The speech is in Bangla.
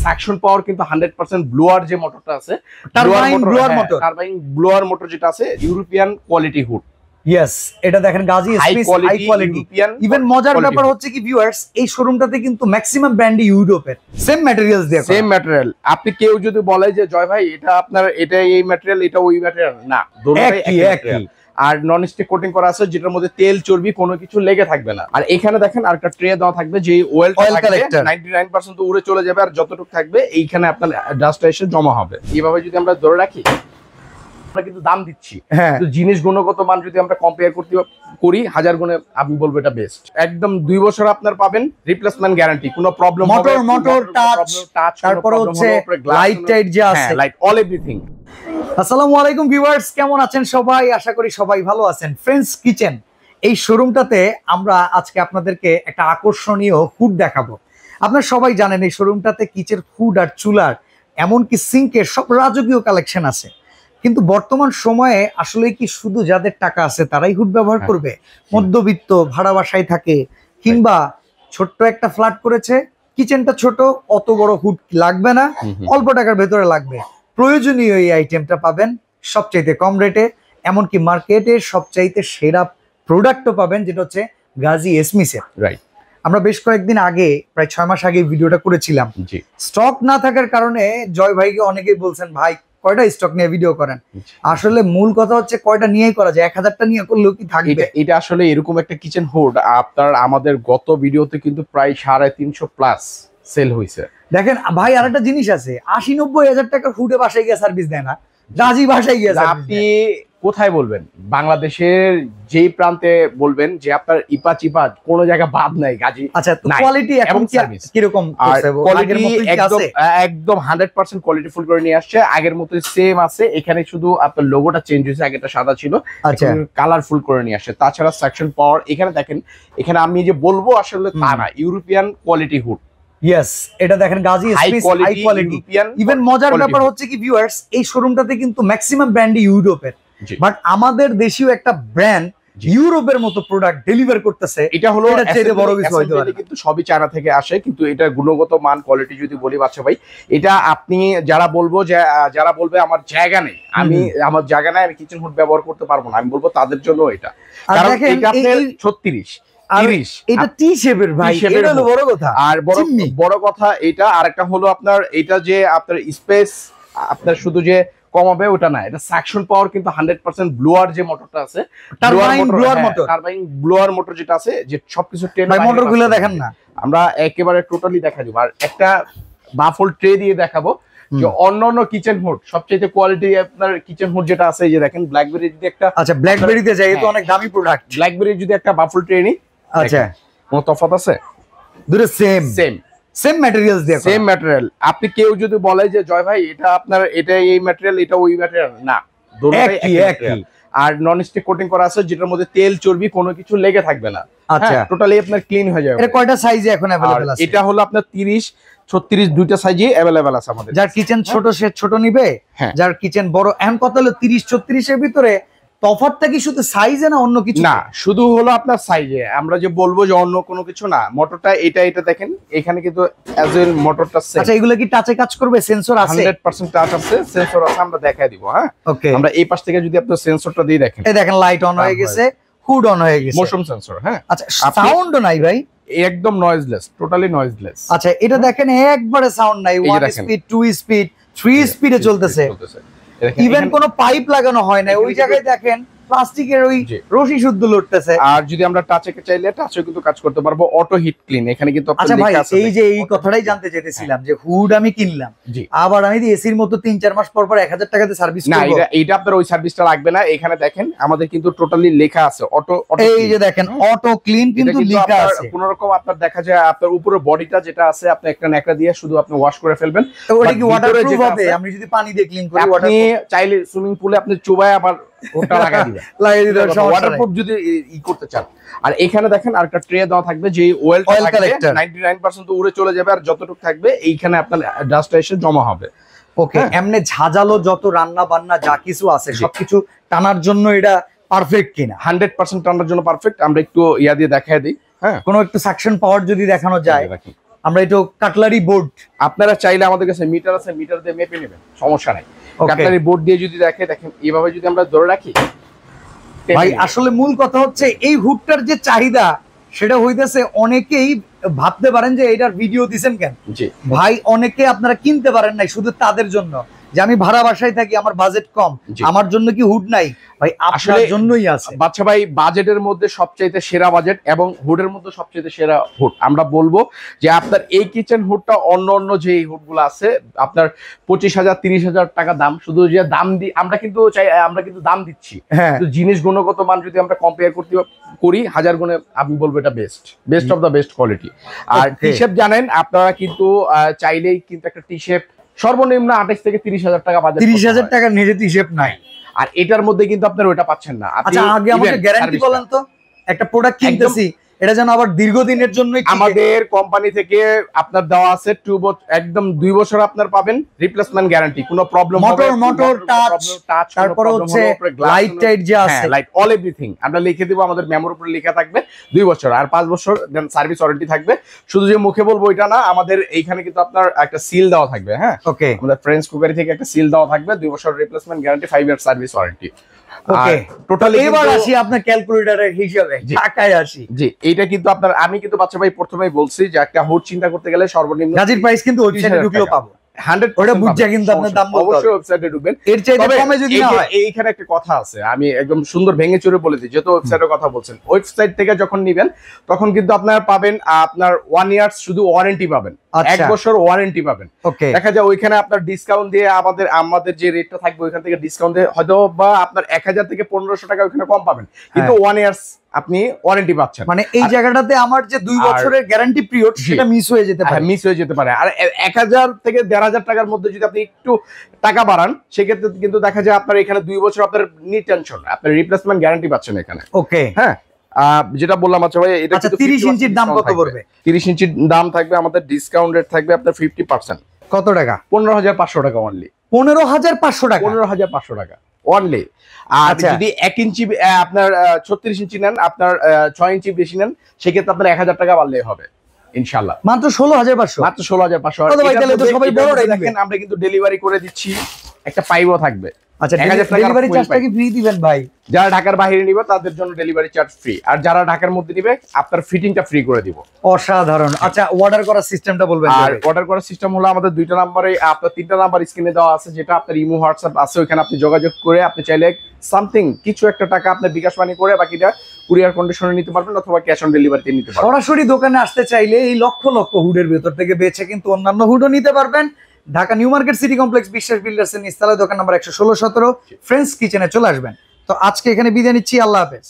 সাকশন পাওয়ার কিন্তু 100% ব্লোয়ার যে মোটরটা আছে, টারবাইন ব্লোয়ার মোটর যেটা আছে, ইউরোপিয়ান কোয়ালিটি হুড। ইয়েস, এটা দেখেন Gazi space high quality. Even মজার ব্যাপার হচ্ছে কি ভিউয়ার্স, এই শোরুমটাতে কিন্তু ম্যাক্সিমাম ব্র্যান্ডই ইউরোপের সেম ম্যাটেরিয়ালস দিয়ে করা। Same material. আপনি কেউ যদি বলে যে জয় ভাই এটা আপনার এটা এই ম্যাটেরিয়াল এটা ওই ম্যাটেরিয়াল, না, দুটোই একই। আর নন স্টিক কোটিং করা আছে যেটার মধ্যে তেল চর্বি কোনো কিছু লেগে থাকবে না। আর এখানে দেখেন আরেকটা ট্রে দেওয়া থাকবে, যে অয়েল কালেক্টর 99% উড়ে চলে যাবে, আর যতটুকু থাকবে এইখানে আপনার ডাস্টটা এসে জমা হবে। এইভাবে যদি আমরা ধরে রাখি, আমরা কিন্তু দাম দিচ্ছি, তো জিনিস গুণগত মান যদি আমরা কম্পেয়ার করি 1000 গুণে আমি বলবো এটা বেস্ট। একদম 2 বছর আপনার পাবেন রিপ্লেসমেন্ট গ্যারান্টি, কোনো প্রবলেম হবে মোটর টাচ, তারপর হচ্ছে লাইট টাইট যে আছে, লাইট অল এভরিথিং। আসসালামু আলাইকুম ভিউয়ার্স, কেমন আছেন সবাই? আশা করি সবাই ভালো আছেন। ফ্রেন্ডস কিচেন এই শোরুমটাতে আমরা আজকে আপনাদেরকে একটা আকর্ষণীয় হুড দেখাবো। আপনারা সবাই জানেন এই শোরুমটাতে কিচেন হুড আর চুলার এমনকি সিঙ্কের সব রাজকীয় কালেকশন আছে। কিন্তু বর্তমান সময়ে আসলে কি শুধু যাদের টাকা আছে তারাই হুড ব্যবহার করবে? মধ্যবিত্ত ভাড়া বাসায় থাকে কিংবা ছোট্ট একটা ফ্ল্যাট করেছে, কিচেনটা ছোট, অত বড় হুড লাগবে না, অল্প টাকার ভেতরে লাগবে, প্রয়োজনীয় এই আইটেমটা পাবেন সবচাইতে কম রেটে, এমনকি মার্কেটের সবচাইতে সেরা প্রোডাক্টও পাবেন, যেটা হচ্ছে গাজী এসমিসের। রাইট, আমরা বেশ কয়েকদিন আগে প্রায় 6 মাস আগে ভিডিওটা করেছিলাম। স্টক না থাকার কারণে জয় ভাইকে অনেকেই বলছেন ভাই কয়টা স্টক নিয়ে ভিডিও করেন। আসলে মূল কথা হচ্ছে কয়টা নিয়েই করা যায়, 1000টা নিয়ে করলেও কি থাকবে? এটা আসলে এরকম একটা কিচেন হুড আপনার আমাদের গত ভিডিওতে কিন্তু প্রায় 350+ সেল হয়েছে। দেখেন ভাই, আর একটা জিনিস আছে, 80-90 হাজার টাকার হুডে বাসায় গিয়ে সার্ভিস দেয় না, গাজী বাসায় গিয়ে। আপনি কোথায় বলবেন, বাংলাদেশের যেই প্রান্তে বলবেন যে আপনার ইপা চিপা কোনো জায়গা বাদ নাই গাজী। আচ্ছা, তো কোয়ালিটি এখন কিরকম? একদম 100% কোয়ালিটি ফুল করে নিয়ে আসছে, আগের মতো সেম আছে। এখানে শুধু আপনার লোগোটা চেঞ্জ হয়েছে, আগেটা সাদা ছিল, কালারফুল করে নিয়ে আসছে। তাছাড়া সেকশন পাওয়ার এখানে দেখেন, এখানে আমি যে বলবো আসলে তা না, ইউরোপিয়ান কোয়ালিটি হুড। ইয়েস, এটা দেখেন Gazi space high quality. Even মজার ব্যাপার হচ্ছে কি ভিউয়ার্স, এই শোরুমটাতে কিন্তু ম্যাক্সিমাম ব্র্যান্ডই ইউরোপের, বাট আমাদের দেশীয় একটা ব্র্যান্ড ইউরোপের মতো প্রোডাক্ট ডেলিভার করতেছে। এটা হলো এর বড় কিছু হইতে পারে, কিন্তু সবই চায়না থেকে আসে। কিন্তু এটা গুণগত মান কোয়ালিটি যদি বলি বাচ্চা ভাই, এটা আপনি যারা বলবে আমার জায়গা নেই, আমি আমার জায়গা নাই, আমি কিচেন হুড ব্যবহার করতে পারবো না, আমি বলবো তাদের জন্য এটা। কারণ এটা আপনার 36 30 এটা টি শেপের ভাই, এটা হলো বড় কথা। আর বড় কথা এটা। আরেকটা হলো আপনার এটা যে আপনার স্পেস আপনার শুধু যে কমাবে ওটা না, এটা সাকশন পাওয়ার কিন্তু 100% ব্লোয়ার যে মোটরটা আছে, টারবাইন ব্লোয়ার মোটর যেটা আছে, যে সবকিছু ট্রেন মোটরগুলো দেখেন না, আমরা একেবারে টোটালি দেখা দিব। আর একটা বাফল ট্রে দিয়ে দেখাবো যে অন্যান্য কিচেন হুড সবচেয়ে কোয়ালিটি আপনার কিচেন হুড যেটা আছে, এই যে দেখেন ব্ল্যাকবেরি যদি একটা, আচ্ছা ব্ল্যাকবেরিতে যাই, এটা অনেক দামি প্রোডাক্ট। ব্ল্যাকবেরি যদি একটা বাফল ট্রে নি, আচ্ছা কোনো তফাৎ আছে? দুটো সেম ম্যাটেরিয়ালস দিয়ে, সেম ম্যাটেরিয়াল। আপনি কেউ যদি বলে যে জয় ভাই এটা আপনার এটা এই ম্যাটেরিয়াল এটা ওই ম্যাটেরিয়াল, না, দুটোই একই। আর নন স্টিক কোটিং করা আছে যেটার মধ্যে তেল চর্বি কোনো কিছু লেগে থাকবে না। আচ্ছা, টোটালি আপনার ক্লিন হয়ে যাবে। এটা কয়টা সাইজে এখন अवेलेबल আছে? এটা হলো আপনার 30 36 দুইটা সাইজে अवेलेबल আছে আমাদের। যার কিচেন ছোট সে ছোট নিবে, যার কিচেন বড়। এখন কত হলো 30 34 এর ভিতরে তফাৎটা কি শুধু সাইজে না অন্য কিছু? না, শুধু হলো আপনার সাইজে। আমরা যে বলবো যে অন্য কোনো কিছু না, মোটরটা এটা দেখেন, এখানে কিন্তু অ্যাজেল মোটরটা সেম। আচ্ছা, এগুলো কি টাচে কাজ করবে? সেন্সর আছে? 100% টাচ আছে, সেন্সর আছে, আমরা দেখাই দিব। হ্যাঁ, ওকে। আমরা এই পাশ থেকে যদি আপনার সেন্সরটা দিয়ে দেখেন, এই দেখেন লাইট অন হয়ে গেছে, হুড অন হয়ে গেছে, মোশন সেন্সর। হ্যাঁ, আচ্ছা, সাউন্ডও নাই ভাই, একদম নয়েজলেস, টোটালি নয়েজলেস। আচ্ছা, এটা দেখেন একবারে সাউন্ড নাই, 1 স্পিড 2 স্পিড 3 স্পিডে চলতেছে। ইভেন কোনো পাইপ লাগানো হয় না, ওই জায়গায় দেখেন প্লাস্টিকের ওই রশি শুদ্ধ লড়তেছে। আর যদি আমরা টাচে চাইলে টাচে কিন্তু কাজ করতে পারবো, অটো হিট ক্লিন এখানে কিন্তু আপনার লেখা আছে। এই যে এই কথাটাই জানতে চাইতেছিলাম যে হুড আমি কিনলাম, আবার আমি এসির মতো 3-4 মাস পর পর 1000 টাকাতে সার্ভিস করব, না, এটা আপনার ওই সার্ভিসটা লাগবে না। এখানে দেখেন আমাদের কিন্তু টোটালি লেখা আছে অটো। এই যে দেখেন অটো ক্লিন কিন্তু লেখা আছে। কোন রকম আপনার দেখা যায় আপনার উপরে বডিটা যেটা আছে, আপনি একটা ন্যাকড়া দিয়ে শুধু আপনি ওয়াশ করে ফেলবেন। তো ওটা কি ওয়াটারপ্রুফ হবে? আমি যদি পানি দিয়ে ক্লিন করি, আপনি চাইলে সুইমিং পুলে আপনি চুবায় আবার ওটা লাগিয়ে দিবেন, ওয়াটারপ্রুফ যদি ই করতে চান। আর এখানে দেখেন আরেকটা ট্রে দেওয়া থাকবে, যে অয়েল কালেক্টর 99% উড়ে চলে যাবে, আর যতটুকু থাকবে এইখানে আপনার ডাস্টটা এসে জমা হবে। ওকে, এমনি ঝাঁঝালো যত রান্না বান্না যা কিছু আছে সবকিছু টানার জন্য এটা পারফেক্ট কিনা? 100% টানার জন্য পারফেক্ট। আমরা একটু ইয়া দিয়ে দেখায় দিই। হ্যাঁ, কোনো একটু সাকশন পাওয়ার যদি দেখানো যায়। আমরা একটু কাটলারি বোর্ড, আপনারা চাইলে আমাদের কাছে মিটার আছে, মিটার দিয়ে মেপে নেবেন, সমস্যা নাই। কাটলারি বোর্ড দিয়ে যদি দেখেন এইভাবে যদি আমরা ধরে রাখি ভাই আসলে মূল কথা হচ্ছে এই হুডটার যে চাহিদা সেটা হইতেছে অনেকেই ভাবতে পারেন যে এটার ভিডিও দিবেন কেন। জি ভাই অনেকে আপনারা কিনতে পারেন নাই, শুধু তাদের জন্য যে আমি ভাড়া বাসায় থাকি, আমার বাজেট কম, আমার জন্য কি হুড নাই? ভাই আপনার জন্যই আছে বাচ্চা ভাই। বাজেটের মধ্যে সবচাইতে সেরা বাজেট এবং হুডের মধ্যে সবচাইতে সেরা হুড আমরা বলবো যে আপনার এই কিচেন হুডটা অন্য যে হুডগুলো আছে আপনার 25,000 30,000 টাকা দাম, শুধু যে দাম দিই আমরা কিন্তু দাম দিচ্ছি, জিনিস গুণগত মান যদি আমরা কম্পেয়ার করি হাজার গুণে আমি বলবো এটা best of the best quality. আর টি-শেপ জানেন আপনারা কিন্তু চাইলেই কিন্তু একটা টি-শেপ সর্বনিম্ন 28 থেকে 30,000 টাকা বাজেট, 30,000 টাকার নিচে টি-শেপ নাই। আর এটার মধ্যে কিন্তু আপনার ওটা পাচ্ছেন না। আচ্ছা আগে আমাকে গ্যারান্টি বলেন তো, একটা প্রোডাক্ট কিনতেছি এটা যেন আবার দীর্ঘদিনের জন্য। আমাদের কোম্পানি থেকে আপনার দেওয়া আছে একদম 2 বছর আপনার পাবেন রিপ্লেসমেন্ট গ্যারান্টি, কোনো প্রবলেম হবে মোটর টাচ, তারপর হচ্ছে লাইট টাইট যে আছে লাইট অল এভরিথিং আমরা লিখে দিব, আমাদের মেমোর উপরে লেখা থাকবে 2 বছর আর 5 বছর দেন সার্ভিস ওয়ারেন্টি থাকবে। শুধু যে মুখে বলবো এটা না, আমাদের এইখানে কিন্তু আপনার একটা সিল দেওয়া থাকবে। হ্যাঁ ওকে, আমাদের ফ্রেন্ডস কুকারি থেকে একটা সিল দেওয়া থাকবে, 2 বছর replacement guarantee, 5 year service warranty. ওকে টোটালি এবার আসি আপনার ক্যালকুলেটরের হিসাবে, টাকায় আসি। জি এইটা কিন্তু আপনার আমি কিন্তু বাচ্চা ভাই প্রথমেই বলছি যে একটা হুড চিন্তা করতে গেলে সর্বনিম্ন গাজির প্রাইস কিন্তু ওয়েবসাইটে ঢুকলেও পাবো 100%। ওটা বুঝা কিন্তু আপনার দাম বলতে অবশ্যই ওয়েবসাইটে ঢুকবেন, এর চাইতে কমে যদি না হয়। এইখানে একটা কথা আছে, আমি একদম সুন্দর ভেঙে চুরে বলে দিই, যেহেতু ওয়েবসাইটের কথা বলছেন, ওয়েবসাইট থেকে যখন নেবেন তখন কিন্তু আপনারা পাবেন আপনার 1 ইয়ার শুধু ওয়ারেন্টি পাবেন, 1 বছর ওয়ারেন্টি পাবেন। দেখা যায় ওইখানে আপনার ডিসকাউন্ট দিয়ে আমাদের যে রেটটা থাকবে ওইখান থেকে ডিসকাউন্ট দিয়ে হয়তো বা আপনার 1000 থেকে 1500 টাকা ওইখানে কম পাবেন, কিন্তু 1 ইয়ার আপনি ওয়ারেন্টি পাচ্ছেন। মানে এই জায়গাটাতে আমার যে 2 বছরের গ্যারান্টি পিরিয়ড সেটা মিস হয়ে যেতে পারে, আর 1000 থেকে 1500 টাকার মধ্যে যদি আপনি একটু টাকা বাড়ান সেক্ষেত্রে কিন্তু দেখা যায় আপনার এখানে 2 বছর আপনার নি টেনশন, আপনার রিপ্লেসমেন্ট গ্যারান্টি পাচ্ছেন এখানে। ওকে হ্যাঁ যেটা বললাম আচ্ছা ভাই, এটা কিন্তু 30 ইঞ্চির দাম কত পড়বে? 30 ইঞ্চির দাম থাকবে আমাদের ডিসকাউন্ট রেট থাকবে আপনার 50%। কত টাকা? 15,500 টাকা অনলি। 15,500 টাকা? 15,500 টাকা অনলি। আর যদি 1 ইঞ্চি আপনার 36 ইঞ্চি নেন, আপনার 6 ইঞ্চি বেশি নেন, সেক্ষেত্রে আপনার 1000 টাকা বাড়লেই হবে ইনশাআল্লাহ। মাত্র 16,500? মাত্র 16,500। সবাই বড়রাই দেখেন আমরা কিন্তু ডেলিভারি করে দিচ্ছি, একটা পাইপও থাকবে। আচ্ছা ডেলিভারি চার্জটা কি ফ্রি দিবেন ভাই? যারা ঢাকার বাইরে নিবে তাদের জন্য ডেলিভারি চার্জ ফ্রি, আর যারা ঢাকার মধ্যে নিবে আপনার ফিটিংটা ফ্রি করে দিব। অসাধারণ। আচ্ছা অর্ডার করার সিস্টেমটা বলবেন? আর অর্ডার করার সিস্টেম হলো আমাদের 2টা নম্বরে, আপনার 3টা নাম্বার স্ক্রিনে দেওয়া আছে, যেটা আপনার ইমো হোয়াটসঅ্যাপ আছে, ওখানে আপনি যোগাযোগ করে আপনি চাইলে সামথিং কিছু একটা টাকা আপনার বিকাশ মানি করে বাকিটা কুরিয়ার কন্ডিশনে নিতে পারবেন অথবা ক্যাশ অন ডেলিভারিতে নিতে পারবেন। সরাসরি দোকানে আসতে চাইলে এই লক্ষ লক্ষ হুডের ভেতর থেকে বেছে কিন্তু অন্যান্য হুডও নিতে পারবেন। Dhaka new market city complex বিশ্বাস বিল্ডার্স এর নিচতলায় দোকান নাম্বার 116-17 ফ্রেন্ডস কিচেনে চলে আসবেন। তো আজকে এখানে বিদায় নিচ্ছি, আল্লাহ হাফেজ।